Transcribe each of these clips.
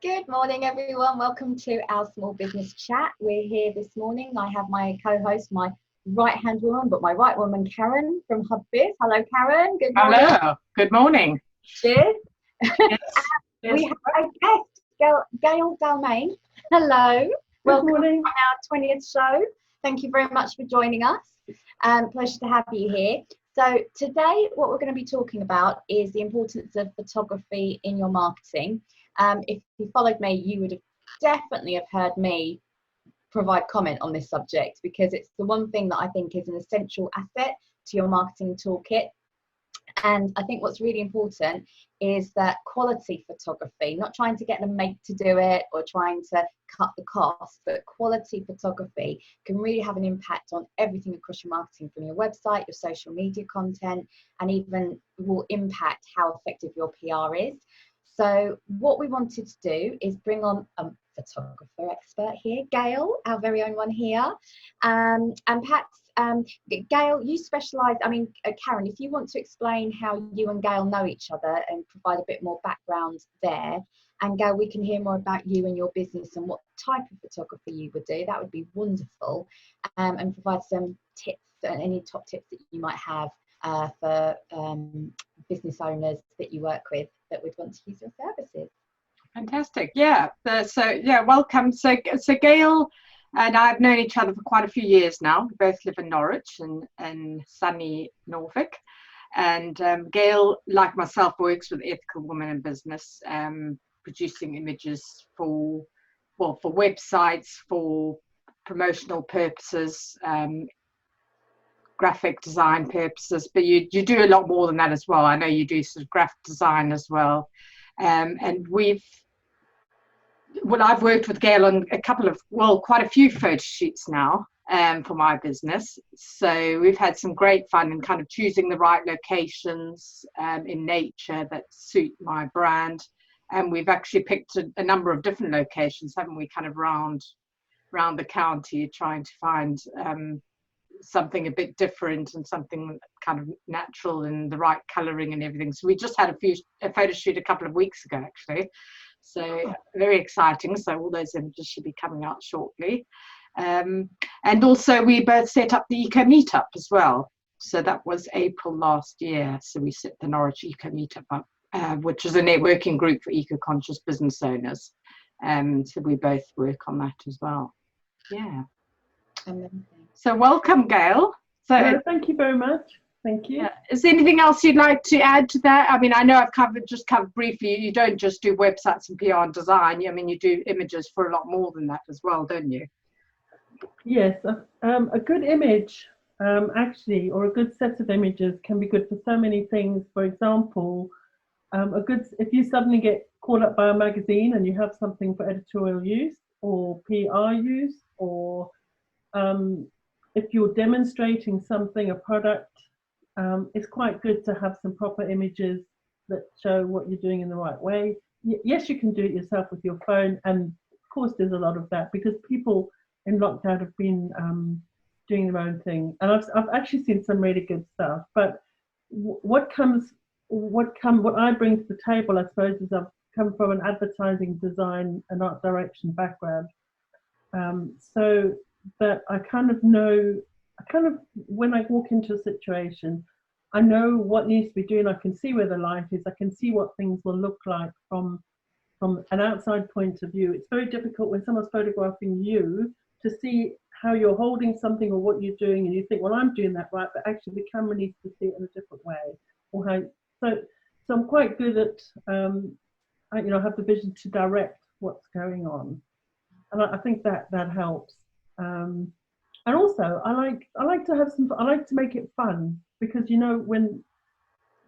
Good morning, everyone. Welcome to our small business chat. We're here this morning. I have my co-host, my right-hand woman, but my right woman, Karen from HubBiz. Hello, Karen. Good morning. Hello. Good morning. Cheers. Yes. We have a guest, Gail D'Almaine. Hello. Welcome to our 20th show. Thank you very much for joining us. Pleasure to have you here. So today, what we're going to be talking about is the importance of photography in your marketing. If you followed me, you would have definitely have heard me provide comment on this subject, because it's the one thing that I think is an essential asset to your marketing toolkit. And I think what's really important is that quality photography, not trying to get them made to do it or trying to cut the cost, but quality photography can really have an impact on everything across your marketing, from your website, your social media content, and even will impact how effective your PR is. So what we wanted to do is bring on a photographer expert here, Gail, our very own one here, and perhaps Gail, you specialise, Karen, if you want to explain how you and Gail know each other and provide a bit more background there, and Gail, we can hear more about you and your business and what type of photography you would do, that would be wonderful, and provide some tips, any top tips that you might have for business owners that you work with that would want to use your services. Fantastic. Welcome. So Gail and I have known each other for quite a few years now. We both live in Norwich and sunny Norfolk. And Gail, like myself, works with Ethical Women in Business, producing images for websites, for promotional purposes, graphic design purposes, but you do a lot more than that as well. I know you do sort of graphic design as well. And I've worked with Gail on quite a few photo shoots now for my business. So we've had some great fun in kind of choosing the right locations in nature that suit my brand. And we've actually picked a number of different locations, haven't we, kind of round the county, trying to find something a bit different and something kind of natural and the right colouring and everything. So we just had a photo shoot a couple of weeks ago, actually. So very exciting. So all those images should be coming out shortly. And also we both set up the Eco Meetup as well. So that was April last year. So we set the Norwich Eco Meetup up, which is a networking group for eco-conscious business owners. So we both work on that as well. Yeah. Amazing. So welcome, Gail. So thank you very much. Thank you. Is there anything else you'd like to add to that? I mean, I know I've covered briefly. You don't just do websites and PR and design. I mean, you do images for a lot more than that as well, don't you? Yes, a good image, actually, or a good set of images can be good for so many things. For example, if you suddenly get called up by a magazine and you have something for editorial use or PR use, or if you're demonstrating something, a product, it's quite good to have some proper images that show what you're doing in the right way. Yes, you can do it yourself with your phone, and of course there's a lot of that because people in lockdown have been doing their own thing, and I've actually seen some really good stuff. But what I bring to the table, I suppose, is I've come from an advertising, design, and art direction background, so that I kind of know. When I walk into a situation, I know what needs to be doing. I can see where the light is. I can see what things will look like from an outside point of view. It's very difficult when someone's photographing you to see how you're holding something or what you're doing, and you think, well, I'm doing that right, but actually the camera needs to see it in a different way. So I'm quite good at, I have the vision to direct what's going on, and I think that helps. And also, I like to make it fun, because when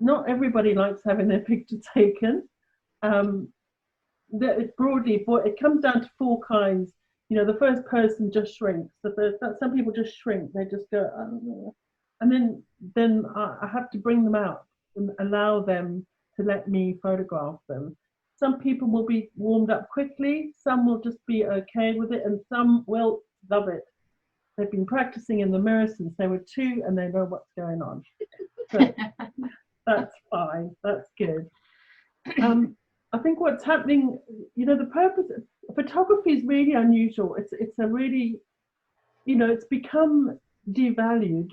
not everybody likes having their picture taken. It comes down to four kinds. The first person just shrinks. Some people just shrink. They just go, oh. And then I have to bring them out and allow them to let me photograph them. Some people will be warmed up quickly. Some will just be okay with it, and some will love it. They've been practicing in the mirror since they were 2, and they know what's going on. So that's fine. That's good. I think what's happening, the purpose of photography is really unusual. It's a really, it's become devalued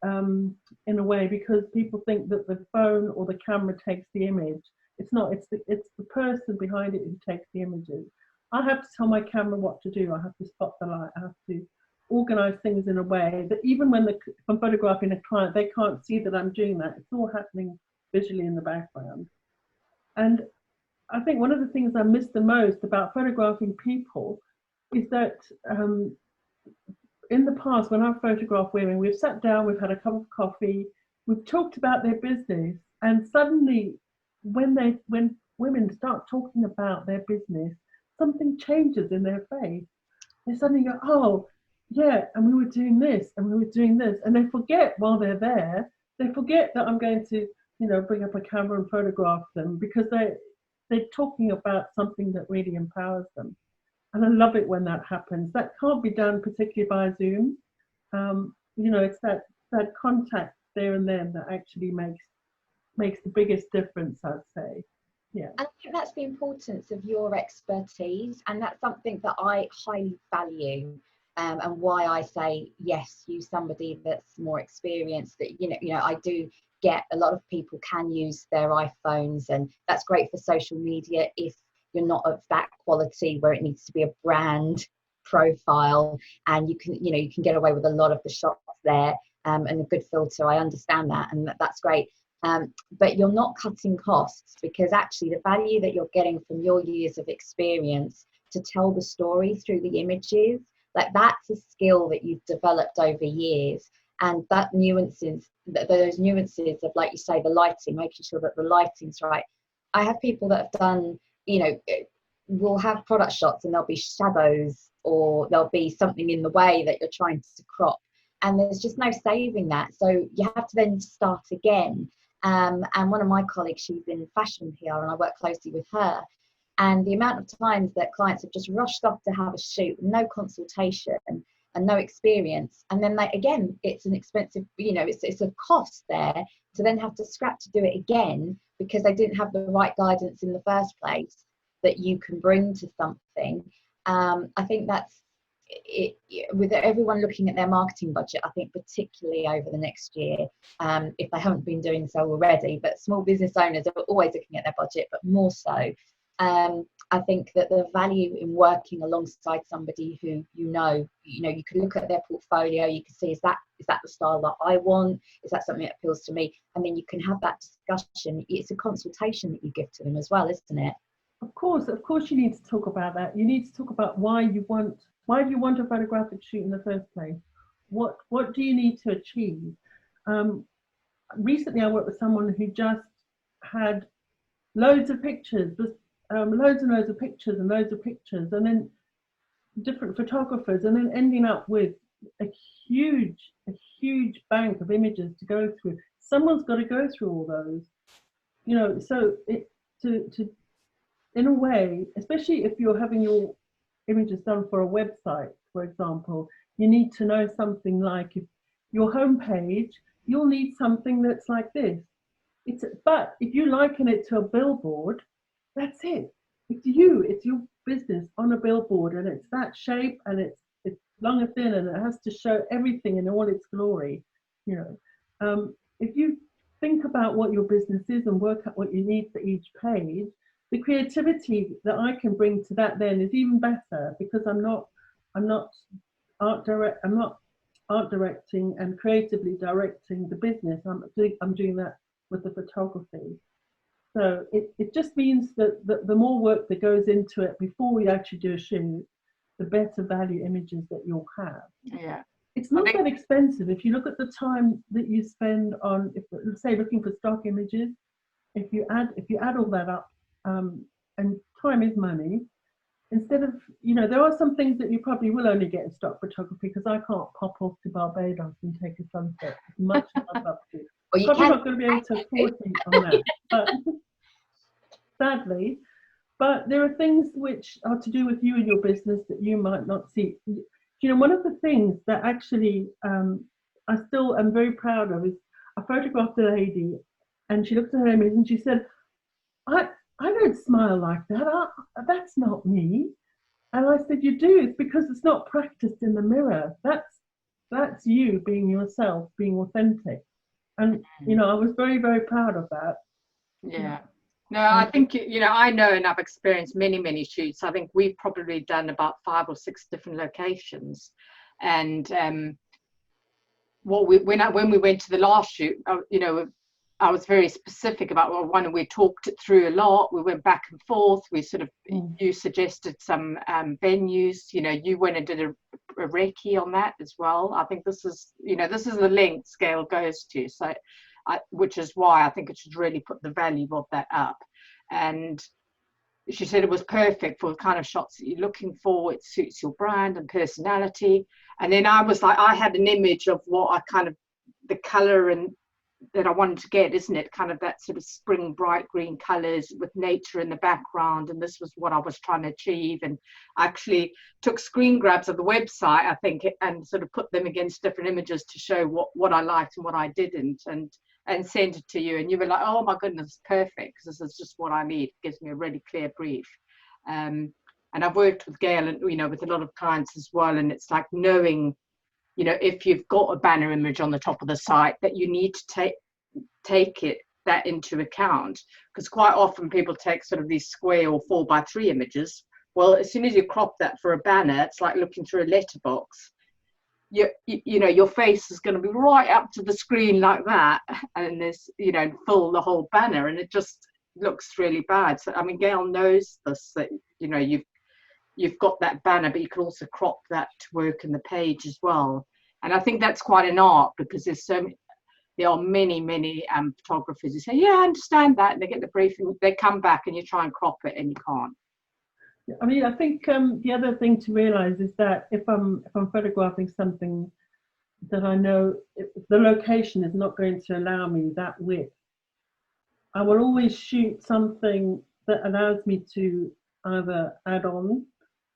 in a way, because people think that the phone or the camera takes the image. It's not. It's the person behind it who takes the images. I have to tell my camera what to do. I have to spot the light. I have to organize things in a way that even when I'm photographing a client, they can't see that I'm doing that. It's all happening visually in the background. And I think one of the things I miss the most about photographing people is that in the past, when I've photographed women, we've sat down, we've had a cup of coffee, we've talked about their business, and suddenly when women start talking about their business, something changes in their face. They suddenly go, oh, yeah, and we were doing this, and we were doing this. And they forget while they're there, they forget that I'm going to, bring up a camera and photograph them, because they're talking about something that really empowers them. And I love it when that happens. That can't be done particularly by Zoom. It's that contact there and then that actually makes the biggest difference, I'd say. Yeah. And I think that's the importance of your expertise, and that's something that I highly value, and why I say yes, use somebody that's more experienced. That I do get a lot of people can use their iPhones, and that's great for social media if you're not of that quality where it needs to be a brand profile, and you can get away with a lot of the shots there, and a good filter. I understand that, and that's great. But you're not cutting costs, because actually the value that you're getting from your years of experience to tell the story through the images, like that's a skill that you've developed over years. And those nuances of, like you say, the lighting, making sure that the lighting's right. I have people that have done, will have product shots and there'll be shadows, or there'll be something in the way that you're trying to crop, and there's just no saving that. So you have to then start again. And one of my colleagues, she's in fashion PR, and I work closely with her. And the amount of times that clients have just rushed off to have a shoot, no consultation and no experience. And then it's an expensive, it's a cost there to then have to scrap to do it again, because they didn't have the right guidance in the first place that you can bring to something. I think that's it, with everyone looking at their marketing budget. I think particularly over the next year, if they haven't been doing so already, but small business owners are always looking at their budget, but more so. I think that the value in working alongside somebody who you can look at their portfolio, you can see, is that the style that I want? Is that something that appeals to me? And then you can have that discussion. It's a consultation that you give to them as well, isn't it? Of course, you need to talk about that. You need to talk about why you want a photographic shoot in the first place. What do you need to achieve? Recently, I worked with someone who just had loads of pictures, loads and loads of pictures, and then different photographers, and then ending up with a huge bank of images to go through. Someone's got to go through all those, so to in a way, especially if you're having your images done for a website, for example, you need to know something like, if your homepage, you'll need something that's like this. But if you liken it to a billboard, that's it. It's your business on a billboard, and it's that shape, and it's long and thin, and it has to show everything in all its glory. If you think about what your business is and work out what you need for each page, the creativity that I can bring to that then is even better, because I'm not art directing and creatively directing the business. I'm doing that with the photography. So it just means that the more work that goes into it before we actually do a shoot, the better value images that you'll have. Yeah. It's not that expensive. If you look at the time that you spend on, let's say, looking for stock images, if you add all that up, and time is money. Instead of, there are some things that you probably will only get in stock photography, because I can't pop off to Barbados and take a sunset as much as I'd love to. Well, you probably not going to be able to afford things on that, but sadly. But there are things which are to do with you and your business that you might not see. One of the things that actually I still am very proud of is, I photographed a lady, and she looked at her image and she said, I don't smile like that. That's not me. And I said, you do. It's because it's not practiced in the mirror. That's you being yourself, being authentic. And, I was very, very proud of that. Yeah. No, I think, I know, and I've experienced many, many shoots. I think we've probably done about 5 or 6 different locations. And when we went to the last shoot, I was very specific about one, and we talked it through a lot. We went back and forth. We sort of, you suggested some venues. You went and did a recce on that as well. I think this is the length Gail goes to. So, which is why I think it should really put the value of that up. And she said it was perfect for the kind of shots that you're looking for. It suits your brand and personality. And then I was like, I had an image of what the color and that I wanted to get, isn't it? Kind of that sort of spring bright green colors with nature in the background. And this was what I was trying to achieve. And I actually took screen grabs of the website, I think, and sort of put them against different images to show what I liked and what I didn't, and sent it to you. And you were like, oh my goodness, perfect, because this is just what I need. It gives me a really clear brief. And I've worked with Gail and, with a lot of clients as well. And it's like knowing, if you've got a banner image on the top of the site, that you need to take that into account, because quite often people take sort of these square or 4x3 images. Well, as soon as you crop that for a banner, it's like looking through a letterbox. Your face is going to be right up to the screen like that, and there's full the whole banner, and it just looks really bad. So I mean, Gail knows this, that you've got that banner, but you can also crop that to work in the page as well. And I think that's quite an art, because there are many photographers who say, yeah, I understand that, and they get the briefing, they come back and you try and crop it and you can't. I mean, I think the other thing to realize is that if I'm photographing something that I know the location is not going to allow me that width, I will always shoot something that allows me to either add on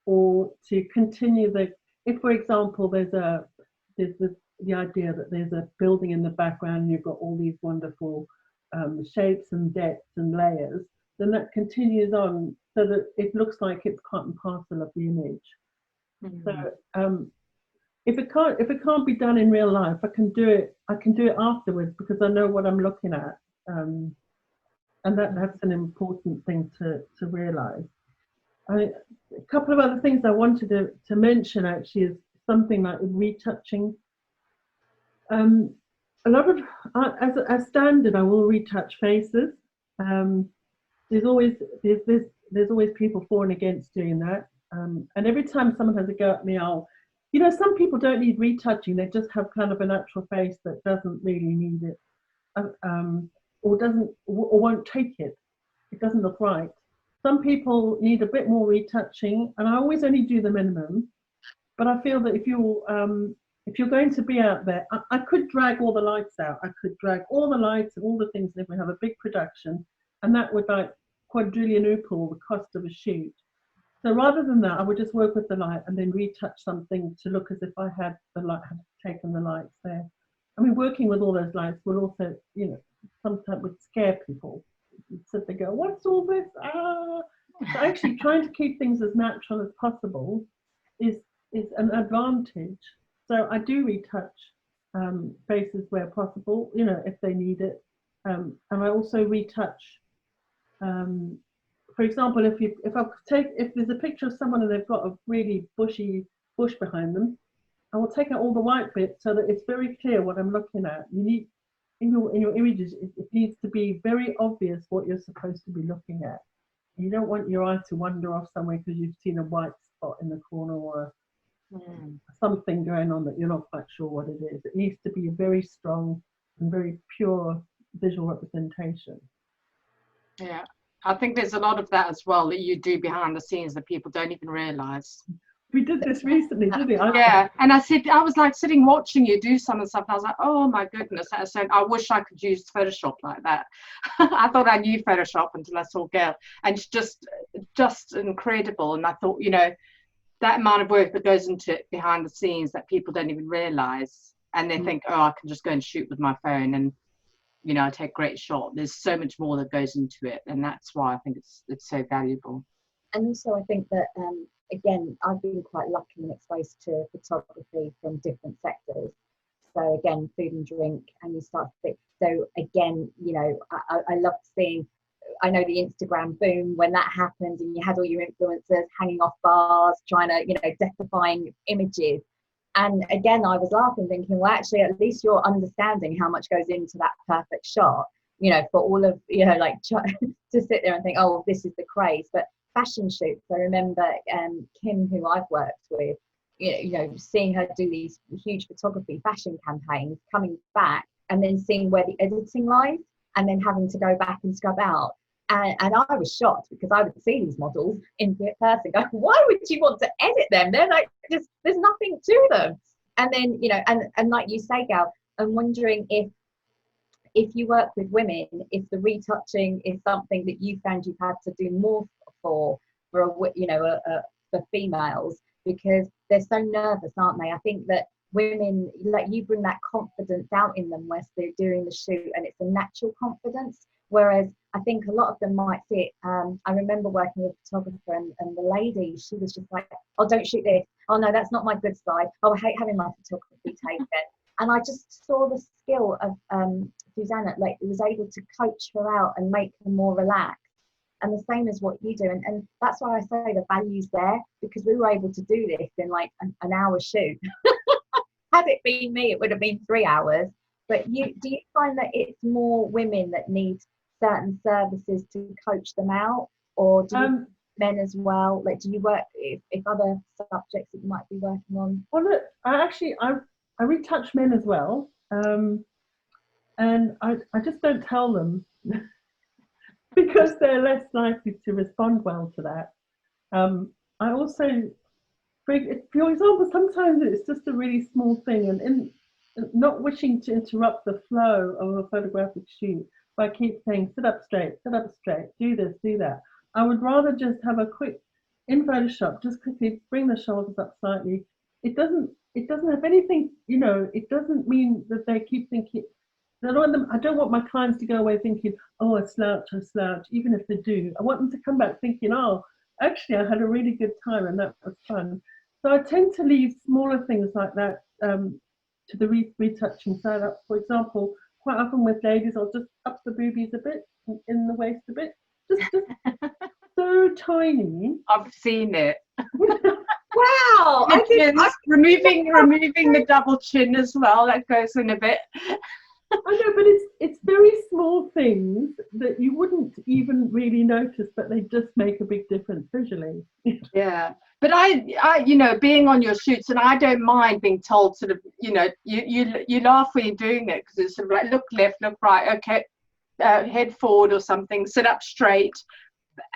or to continue if, for example, there's the idea that there's a building in the background and you've got all these wonderful shapes and depths and layers, then that continues on so that it looks like it's part and parcel of the image. So if it can't be done in real life, I can do it afterwards, because I know what I'm looking at, and that's an important thing to realize. A couple of other things I wanted to mention actually is something like retouching. A lot of as standard, I will retouch faces. There's always people for and against doing that. And every time someone has a go at me, some people don't need retouching. They just have kind of a natural face that doesn't really need it, or won't take it. It doesn't look right. Some people need a bit more retouching, and I always only do the minimum. But I feel that if you're going to be out there, I could drag all the lights out. I could drag all the lights and all the things, and if we have a big production, and that would like quadrillion-uple the cost of a shoot. So rather than that, I would just work with the light and then retouch something to look as if I had taken the lights there. I mean, working with all those lights will also, sometimes would scare people. So they go, what's all this? So actually trying to keep things as natural as possible is an advantage. So I do retouch faces where possible, if they need it. And I also retouch, for example, if there's a picture of someone and they've got a really bushy bush behind them, I will take out all the white bits so that it's very clear what I'm looking at. You need in your images, it needs to be very obvious what you're supposed to be looking at. You don't want your eye to wander off somewhere because you've seen a white spot in the corner or something going on that you're not quite sure what it is. It needs to be a very strong and very pure visual representation. Yeah, I think there's a lot of that as well that you do behind the scenes that people don't even realize. We did this recently, didn't we? Yeah, and I was like sitting watching you do some of the stuff, and I was like, oh my goodness, I wish I could use Photoshop like that. I thought I knew Photoshop until I saw Gail, and it's just incredible. And I thought, that amount of work that goes into it behind the scenes that people don't even realize, and they think, oh, I can just go and shoot with my phone. And you know, I take great shot. There's so much more that goes into it, and that's why I think it's so valuable. And also I think that again, I've been quite lucky and exposed to photography from different sectors. So again, food and drink, and you start to think, so again, you know, I love seeing, I know the Instagram boom when that happened, and you had all your influencers hanging off bars, trying to, you know, death-defying images. And again, I was laughing, thinking, well, actually, at least you're understanding how much goes into that perfect shot, you know, for all of, you know, like to sit there and think, oh, this is the craze. But fashion shoots, I remember Kim, who I've worked with, you know, seeing her do these huge photography fashion campaigns, coming back and then seeing where the editing lies, and then having to go back and scrub out. And I was shocked, because I would see these models in person go, why would you want to edit them? They're like, just, there's nothing to them. And then, you know, and like you say, Gail, I'm wondering if you work with women, if the retouching is something that you found you've had to do more for you know, for females, because they're so nervous, aren't they? I think that women, like, you bring that confidence out in them whilst they're doing the shoot, and it's a natural confidence. Whereas I think a lot of them might see it. I remember working with a photographer, and the lady, she was just like, oh, don't shoot this. Oh, no, that's not my good side. Oh, I hate having my photography taken. And I just saw the skill of Susanna, like, was able to coach her out and make her more relaxed. And the same as what you do. And that's why I say the value's there, because we were able to do this in like an hour shoot. Had it been me, it would have been 3 hours. But do you find that it's more women that need certain services to coach them out, or do you men as well? Like, do you work if other subjects that you might be working on? Well, look, I retouch men as well, and I just don't tell them because they're less likely to respond well to that. I also, for example, sometimes it's just a really small thing, and not wishing to interrupt the flow of a photographic shoot by keep saying, sit up straight, do this, do that. I would rather just have a quick, in Photoshop, just quickly bring the shoulders up slightly. It doesn't have anything, you know, it doesn't mean that they keep thinking, I don't want my clients to go away thinking, oh, a slouch, even if they do. I want them to come back thinking, oh, actually, I had a really good time and that was fun. So I tend to leave smaller things like that to the retouching side. For example, quite often with ladies, I'll just up the boobies a bit, in the waist a bit, just so tiny. I've seen it. Wow! Removing the double chin as well. That goes in a bit. I know, but it's very small things that you wouldn't even really notice, but they just make a big difference visually. Yeah, but I you know, being on your shoots, and I don't mind being told sort of, you know, you laugh when you're doing it, because it's sort of like, look left, look right, okay, head forward or something, sit up straight.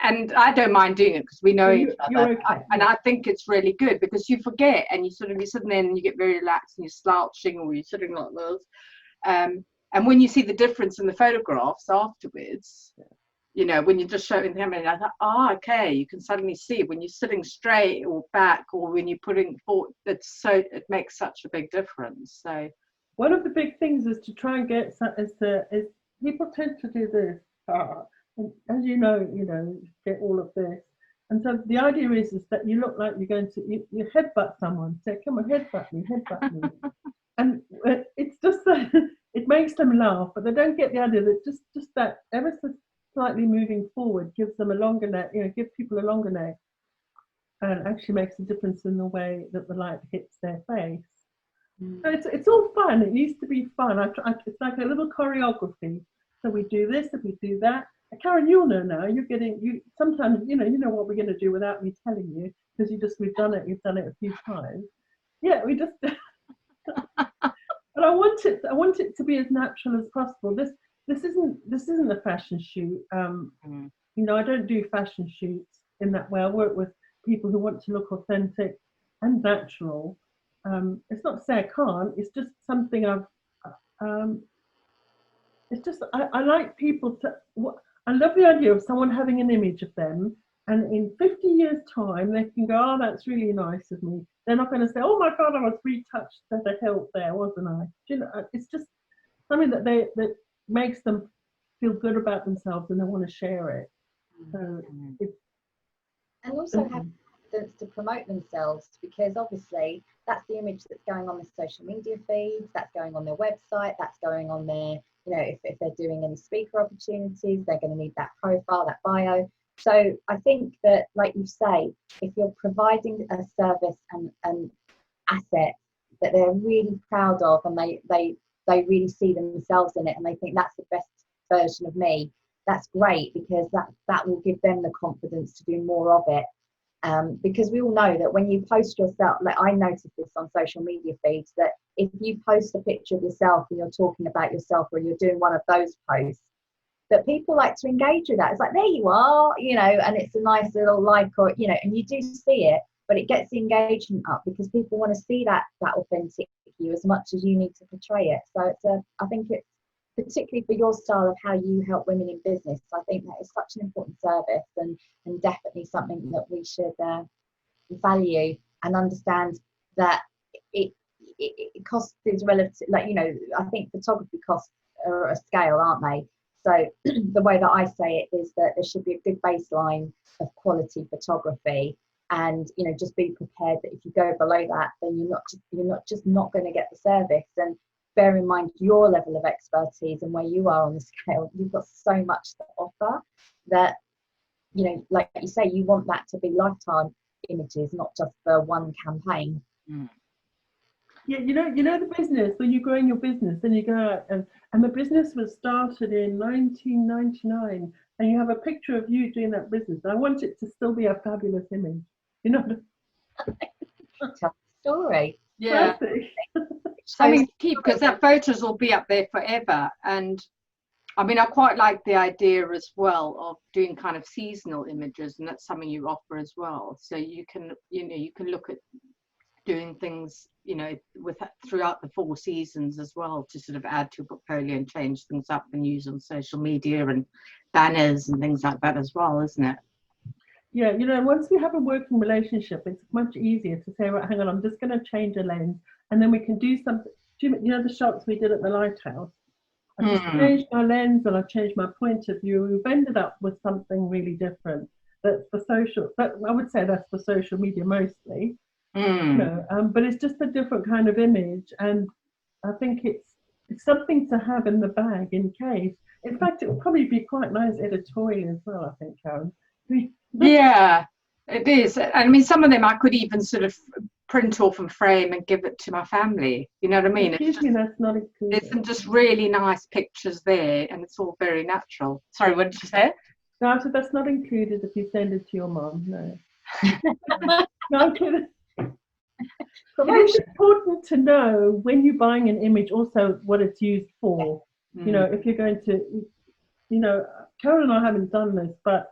And I don't mind doing it because we know each other. Okay. And I think it's really good, because you forget, and you're sitting there and you get very relaxed and you're slouching, or you're sitting like this. And when you see the difference in the photographs afterwards, you know, when you're just showing them, and I thought, oh, okay, you can suddenly see when you're sitting straight or back, or when you're putting forward, it makes such a big difference. So one of the big things is to try and get is people tend to do this, and as you know, get all of this. And so the idea is that you look like you're going to you headbutt someone. Say, come on, headbutt me. And it's just that it makes them laugh, but they don't get the idea that just that ever so slightly moving forward gives them a longer neck, gives people a longer neck, and actually makes a difference in the way that the light hits their face. So it's all fun. It needs to be fun. It's like a little choreography. So we do this, and we do that. Karen, you'll know now. Sometimes you know what we're going to do without me telling you, because you've done it a few times. Yeah, we just. But I want it to be as natural as possible. This isn't a fashion shoot. I don't do fashion shoots in that way. I work with people who want to look authentic and natural. It's not to say I can't. It's just something it's just I like people to. I love the idea of someone having an image of them, and in 50 years' time, they can go, oh, that's really nice of me. They're not going to say, oh my God, I was retouched to the hilt there, wasn't I? It's just something that makes them feel good about themselves and they want to share it. So it's, and also have confidence to promote themselves, because obviously that's the image that's going on the social media feeds, that's going on their website, that's going on their, you know, if they're doing any speaker opportunities, they're going to need that profile, that bio. So I think that, like you say, if you're providing a service and an asset that they're really proud of, and they really see themselves in it, and they think that's the best version of me, that's great, because that will give them the confidence to do more of it. Because we all know that when you post yourself, like I noticed this on social media feeds, that if you post a picture of yourself and you're talking about yourself, or you're doing one of those posts, that people like to engage with that. It's like, there you are, you know, and it's a nice little like, or, you know, and you do see it, but it gets the engagement up because people want to see that authentic you as much as you need to portray it. So I think it's particularly for your style of how you help women in business. I think that is such an important service, and definitely something that we should value and understand that it costs is relative. Like, you know, I think photography costs are a scale, aren't they? So the way that I say it is that there should be a good baseline of quality photography, and, you know, just be prepared that if you go below that, then you're not just not going to get the service. And bear in mind your level of expertise and where you are on the scale. You've got so much to offer that, you know, like you say, you want that to be lifetime images, not just for one campaign. yeah, you know the business, when you're growing your business, then you go out and the business was started in 1999, and you have a picture of you doing that business. I want it to still be a fabulous image, you know. Tough story. Yeah. Something to keep, because that photos will be up there forever. And I mean, I quite like the idea as well of doing kind of seasonal images, and that's something you offer as well. So you can, you know, you can look at doing things, you know, with throughout the 4 seasons as well, to sort of add to your portfolio and change things up and use on social media and banners and things like that as well, isn't it? Yeah, you know, once we have a working relationship, it's much easier to say, right, hang on, I'm just going to change a lens, and then we can do something. You know, the shots we did at the lighthouse, I just changed my lens and I changed my point of view. We've ended up with something really different. That's for social. But I would say that's for social media mostly. You know, but it's just a different kind of image, and I think it's something to have in the bag in case. In fact, it would probably be quite nice editorial as well, I think, Karen. Yeah, it is. I mean, some of them I could even sort of print off and frame and give it to my family. You know what I mean? Excuse me, that's not included. There's some just really nice pictures there, and it's all very natural. Sorry, what did you say? No, so that's not included if you send it to your mom. No. No, it's important to know when you're buying an image also what it's used for. You know, if you're going to, you know, Karen and I haven't done this, but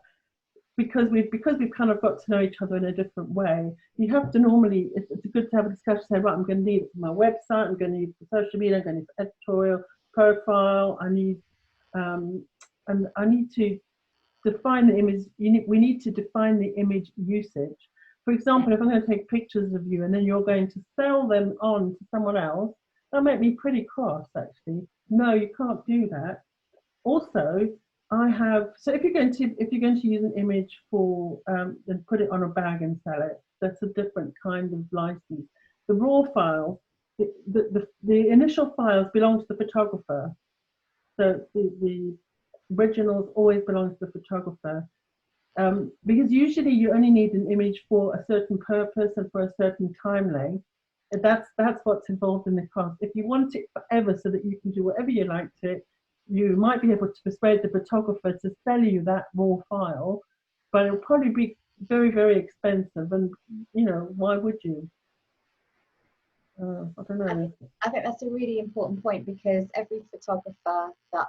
because we've kind of got to know each other in a different way, you have to normally, it's good to have a discussion, say, right, I'm going to need it for my website, I'm going to need it for social media, I'm going to need it for editorial, profile, I need, and I need to define the image. We need to define the image usage. For example, if I'm going to take pictures of you and then you're going to sell them on to someone else, that make me pretty cross, actually. No, you can't do that. Also, so if you're going to use an image for and put it on a bag and sell it, that's a different kind of license. The raw file, the initial files belong to the photographer. So the originals always belong to the photographer. Because usually you only need an image for a certain purpose and for a certain time length. And that's what's involved in the cost. If you want it forever so that you can do whatever you like to it, you might be able to persuade the photographer to sell you that raw file, but it'll probably be very, very expensive. And, you know, why would you? I don't know. I think that's a really important point, because every photographer that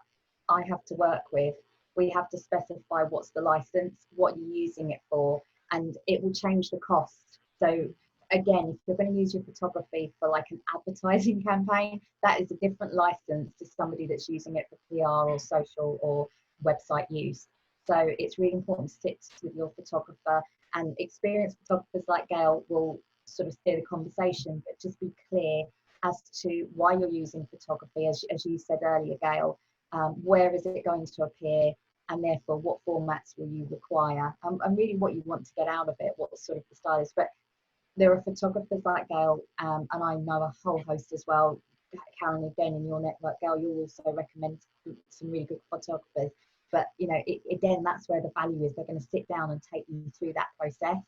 I have to work with, we have to specify what's the license, what you're using it for, and it will change the cost. So again, if you're going to use your photography for like an advertising campaign, that is a different license to somebody that's using it for PR or social or website use. So it's really important to sit with your photographer, and experienced photographers like Gail will sort of steer the conversation, but just be clear as to why you're using photography, as you said earlier, Gail. where is it going to appear, and therefore what formats will you require, and really what you want to get out of it, what sort of the style is. But there are photographers like Gail, and I know a whole host as well. Karen, again, in your network, Gail, you'll also recommend some really good photographers. But again, that's where the value is. They're going to sit down and take you through that process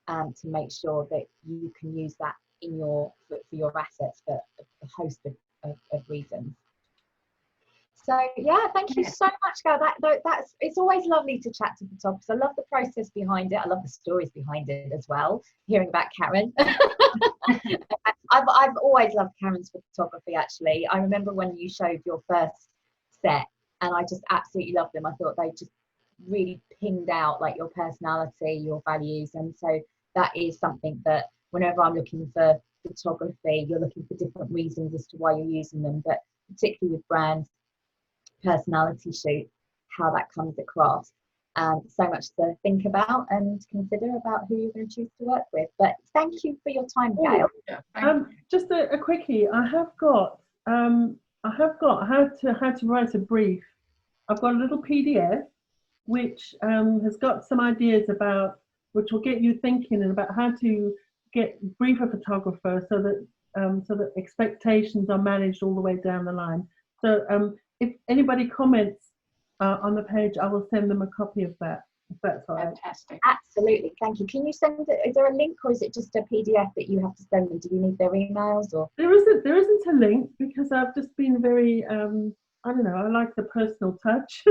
to make sure that you can use that in for your assets for a host of reasons. So yeah, thank you so much, Gail. It's always lovely to chat to photographers. I love the process behind it. I love the stories behind it as well. Hearing about Karen, I've always loved Karen's photography. Actually, I remember when you showed your first set, and I just absolutely loved them. I thought they just really pinged out like your personality, your values, and so that is something that whenever I'm looking for photography, you're looking for different reasons as to why you're using them, but particularly with brands, personality shoot, how that comes across. So much to think about and consider about who you're going to choose to work with. But thank you for your time, Gail. Just a quickie. I have got how to write a brief. I've got a little PDF which has got some ideas about, which will get you thinking about how to brief a photographer so that expectations are managed all the way down the line. So if anybody comments on the page, I will send them a copy of that, if that's all right. Fantastic. Absolutely, thank you. Can you send it? Is there a link, or is it just a PDF that you have to send them? Do you need their emails, or? There isn't a link, because I've just been very I don't know, I like the personal touch.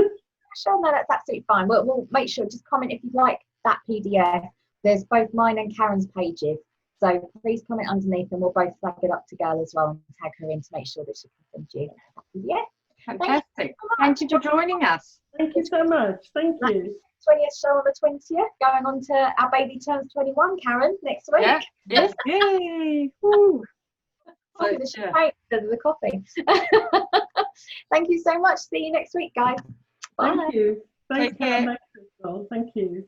Sure, no, that's absolutely fine. We'll make sure, just comment if you'd like that PDF. There's both mine and Karen's pages, so please comment underneath, and we'll both flag it up to Gail as well and tag her in to make sure that she can send you. Yeah. Fantastic. Thank you for joining us. Thank you so much. Thank you. 20th show on the 20th, going on to our baby turns 21, Karen, next week. Yeah. Yes. Yay. Woo. So the champagne instead of the coffee. Thank you so much. See you next week, guys. Bye. Thank you. Thanks Take care. for Thank you.